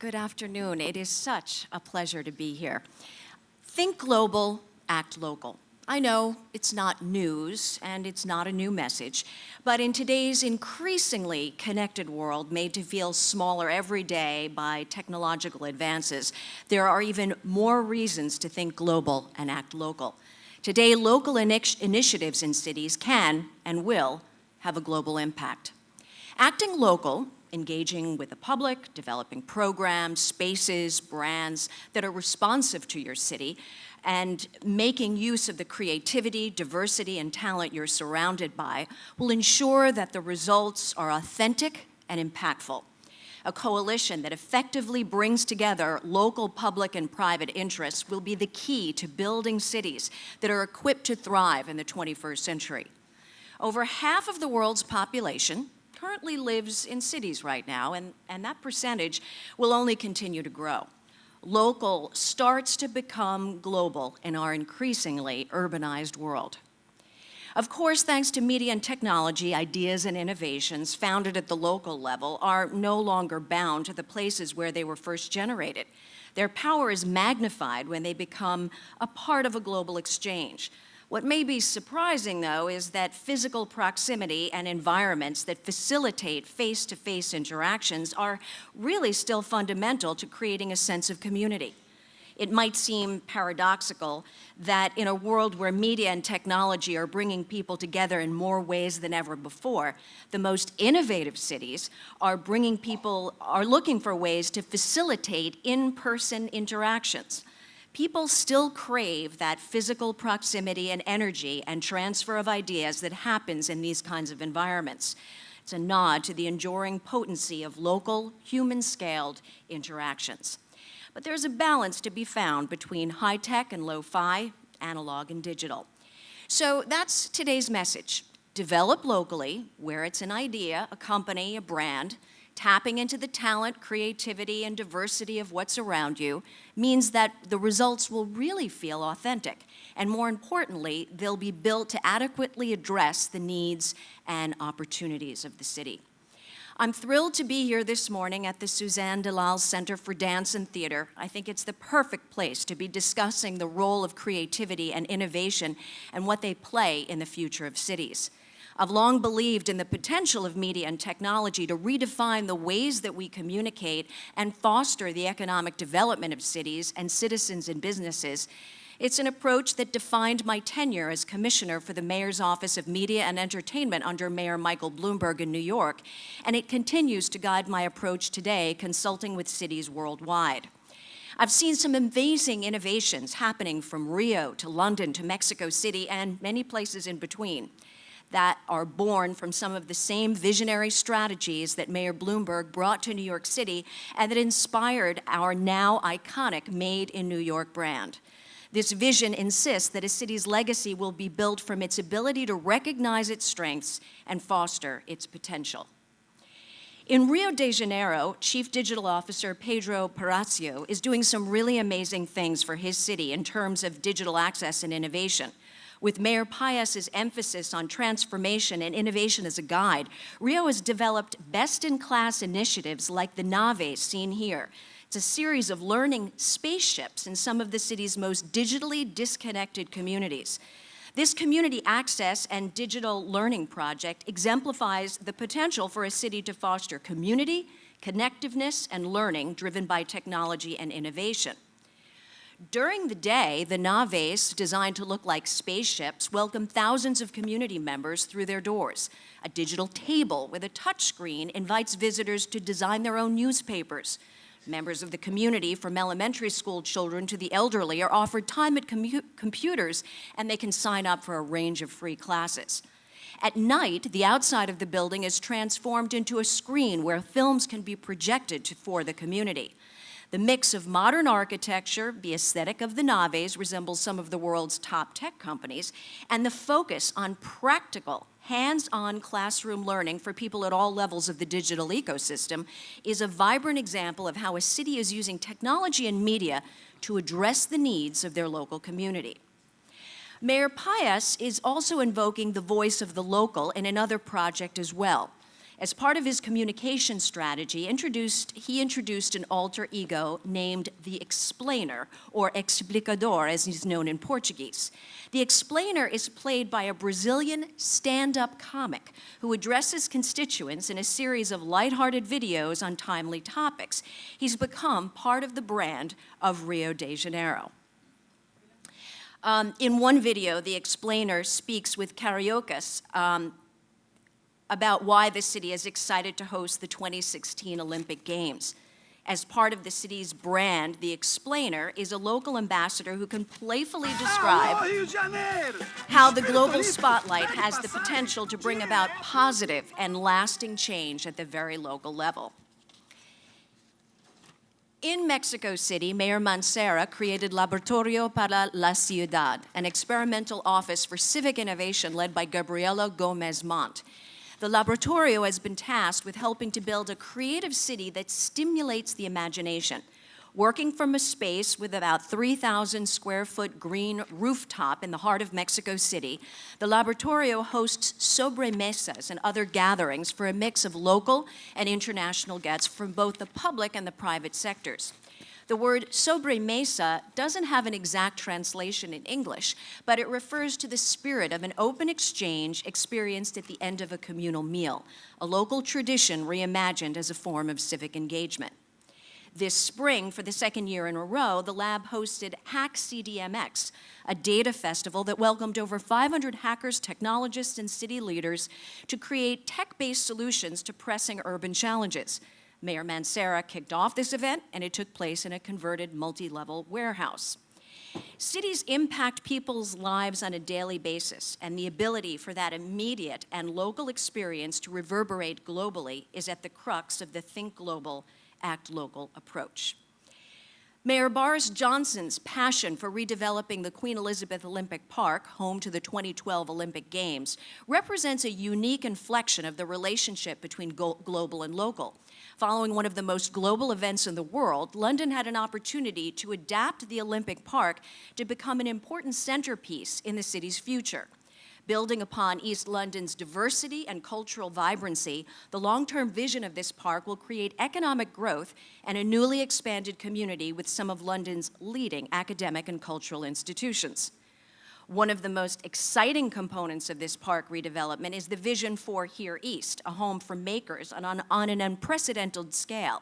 Good afternoon. It is such a pleasure to be here. Think global, act local. I know it's not news and it's not a new message, but in today's increasingly connected world made to feel smaller every day by technological advances, there are even more reasons to think global and act local. Today, local initiatives in cities can and will have a global impact. Acting local, engaging with the public, developing programs, spaces, brands that are responsive to your city, and making use of the creativity, diversity, and talent you're surrounded by will ensure that the results are authentic and impactful. A coalition that effectively brings together local public and private interests will be the key to building cities that are equipped to thrive in the 21st century. Over half of the world's population currently lives in cities right now, and that percentage will only continue to grow. Local starts to become global in our increasingly urbanized world. Of course, thanks to media and technology, ideas and innovations founded at the local level are no longer bound to the places where they were first generated. Their power is magnified when they become a part of a global exchange. What may be surprising, though, is that physical proximity and environments that facilitate face-to-face interactions are really still fundamental to creating a sense of community. It might seem paradoxical that in a world where media and technology are bringing people together in more ways than ever before, the most innovative cities are looking for ways to facilitate in-person interactions. People still crave that physical proximity and energy and transfer of ideas that happens in these kinds of environments. It's a nod to the enduring potency of local, human-scaled interactions. But there's a balance to be found between high-tech and lo-fi, analog and digital. So that's today's message. Develop locally, where it's an idea, a company, a brand. Tapping into the talent, creativity, and diversity of what's around you means that the results will really feel authentic. And more importantly, they'll be built to adequately address the needs and opportunities of the city. I'm thrilled to be here this morning at the Suzanne Dalal Center for Dance and Theater. I think it's the perfect place to be discussing the role of creativity and innovation and what they play in the future of cities. I've long believed in the potential of media and technology to redefine the ways that we communicate and foster the economic development of cities and citizens and businesses. It's an approach that defined my tenure as commissioner for the Mayor's Office of Media and Entertainment under Mayor Michael Bloomberg in New York, and it continues to guide my approach today, consulting with cities worldwide. I've seen some amazing innovations happening from Rio to London to Mexico City and many places in between that are born from some of the same visionary strategies that Mayor Bloomberg brought to New York City and that inspired our now iconic Made in New York brand. This vision insists that a city's legacy will be built from its ability to recognize its strengths and foster its potential. In Rio de Janeiro, Chief Digital Officer Pedro Peracio is doing some really amazing things for his city in terms of digital access and innovation. With Mayor Paes's emphasis on transformation and innovation as a guide, Rio has developed best-in-class initiatives like the Nave seen here. It's a series of learning spaceships in some of the city's most digitally disconnected communities. This community access and digital learning project exemplifies the potential for a city to foster community, connectiveness, and learning driven by technology and innovation. During the day, the naves, designed to look like spaceships, welcome thousands of community members through their doors. A digital table with a touchscreen invites visitors to design their own newspapers. Members of the community, from elementary school children to the elderly, are offered time at computers, and they can sign up for a range of free classes. At night, the outside of the building is transformed into a screen where films can be projected for the community. The mix of modern architecture, the aesthetic of the naves resembles some of the world's top tech companies, and the focus on practical, hands-on classroom learning for people at all levels of the digital ecosystem is a vibrant example of how a city is using technology and media to address the needs of their local community. Mayor Paes is also invoking the voice of the local in another project as well. As part of his communication strategy, he introduced an alter ego named the Explainer, or Explicador, as he's known in Portuguese. The Explainer is played by a Brazilian stand-up comic who addresses constituents in a series of lighthearted videos on timely topics. He's become part of the brand of Rio de Janeiro. In one video, the Explainer speaks with Cariocas about why the city is excited to host the 2016 Olympic Games. As part of the city's brand, the Explainer is a local ambassador who can playfully describe how the global spotlight has the potential to bring about positive and lasting change at the very local level. In Mexico City, Mayor Mancera created Laboratorio para la Ciudad, an experimental office for civic innovation led by Gabriela Gomez Montt. The Laboratorio has been tasked with helping to build a creative city that stimulates the imagination. Working from a space with about 3,000 square foot green rooftop in the heart of Mexico City, the Laboratorio hosts sobremesas and other gatherings for a mix of local and international guests from both the public and the private sectors. The word sobremesa doesn't have an exact translation in English, but it refers to the spirit of an open exchange experienced at the end of a communal meal, a local tradition reimagined as a form of civic engagement. This spring, for the second year in a row, the lab hosted Hack CDMX, a data festival that welcomed over 500 hackers, technologists, and city leaders to create tech-based solutions to pressing urban challenges. Mayor Mancera kicked off this event, and it took place in a converted multi-level warehouse. Cities impact people's lives on a daily basis, and the ability for that immediate and local experience to reverberate globally is at the crux of the Think Global, Act Local approach. Mayor Boris Johnson's passion for redeveloping the Queen Elizabeth Olympic Park, home to the 2012 Olympic Games, represents a unique inflection of the relationship between global and local. Following one of the most global events in the world, London had an opportunity to adapt the Olympic Park to become an important centerpiece in the city's future. Building upon East London's diversity and cultural vibrancy, the long-term vision of this park will create economic growth and a newly expanded community with some of London's leading academic and cultural institutions. One of the most exciting components of this park redevelopment is the vision for Here East, a home for makers on an unprecedented scale.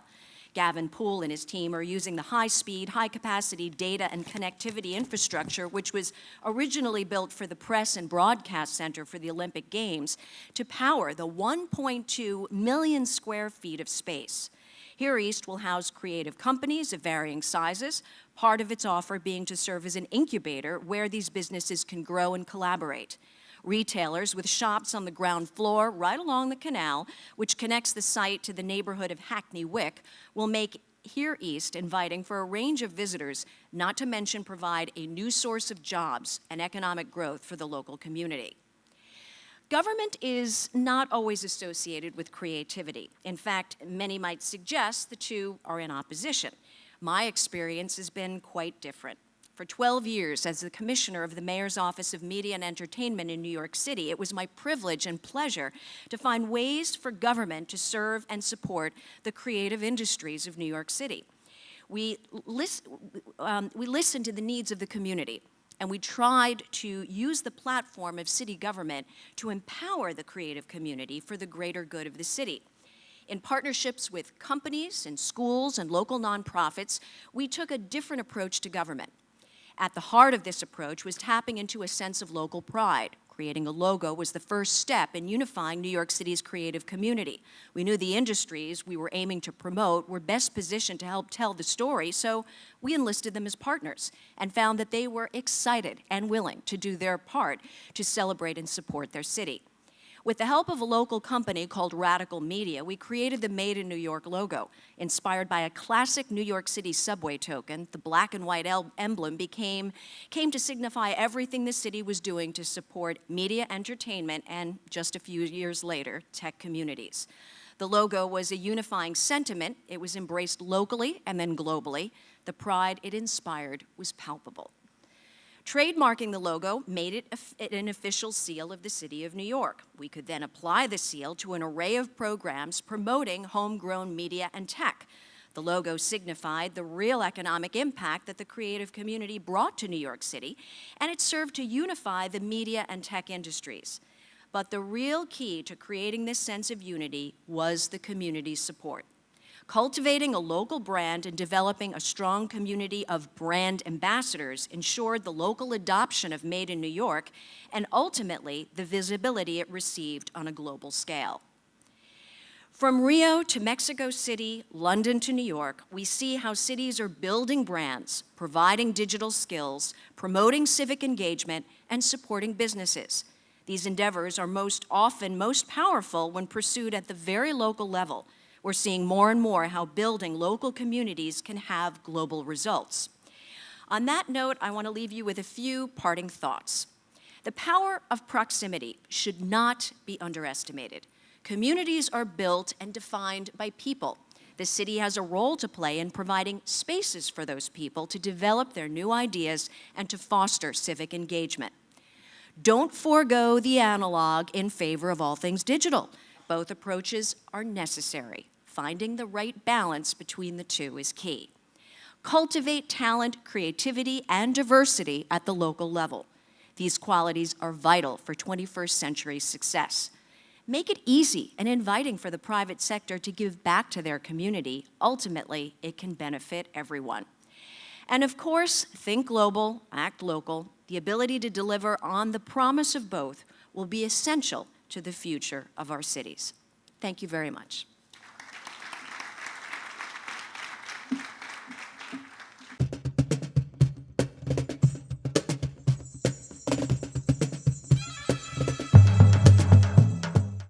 Gavin Poole and his team are using the high-speed, high-capacity data and connectivity infrastructure, which was originally built for the Press and Broadcast Center for the Olympic Games, to power the 1.2 million square feet of space. Here East will house creative companies of varying sizes, part of its offer being to serve as an incubator where these businesses can grow and collaborate. Retailers with shops on the ground floor right along the canal, which connects the site to the neighborhood of Hackney Wick, will make Here East inviting for a range of visitors, not to mention provide a new source of jobs and economic growth for the local community. Government is not always associated with creativity. In fact, many might suggest the two are in opposition. My experience has been quite different. For 12 years as the commissioner of the Mayor's Office of Media and Entertainment in New York City, it was my privilege and pleasure to find ways for government to serve and support the creative industries of New York City. We listened to the needs of the community, and we tried to use the platform of city government to empower the creative community for the greater good of the city. In partnerships with companies and schools and local nonprofits, we took a different approach to government. At the heart of this approach was tapping into a sense of local pride. Creating a logo was the first step in unifying New York City's creative community. We knew the industries we were aiming to promote were best positioned to help tell the story, so we enlisted them as partners and found that they were excited and willing to do their part to celebrate and support their city. With the help of a local company called Radical Media, we created the Made in New York logo. Inspired by a classic New York City subway token, the black and white emblem came to signify everything the city was doing to support media, entertainment, and just a few years later, tech communities. The logo was a unifying sentiment. It was embraced locally and then globally. The pride it inspired was palpable. Trademarking the logo made it an official seal of the City of New York. We could then apply the seal to an array of programs promoting homegrown media and tech. The logo signified the real economic impact that the creative community brought to New York City, and it served to unify the media and tech industries. But the real key to creating this sense of unity was the community's support. Cultivating a local brand and developing a strong community of brand ambassadors ensured the local adoption of Made in New York and ultimately the visibility it received on a global scale. From Rio to Mexico City, London to New York, we see how cities are building brands, providing digital skills, promoting civic engagement, and supporting businesses. These endeavors are most often most powerful when pursued at the very local level. We're seeing more and more how building local communities can have global results. On that note, I want to leave you with a few parting thoughts. The power of proximity should not be underestimated. Communities are built and defined by people. The city has a role to play in providing spaces for those people to develop their new ideas and to foster civic engagement. Don't forego the analog in favor of all things digital. Both approaches are necessary. Finding the right balance between the two is key. Cultivate talent, creativity, and diversity at the local level. These qualities are vital for 21st century success. Make it easy and inviting for the private sector to give back to their community. Ultimately, it can benefit everyone. And of course, think global, act local. The ability to deliver on the promise of both will be essential to the future of our cities. Thank you very much.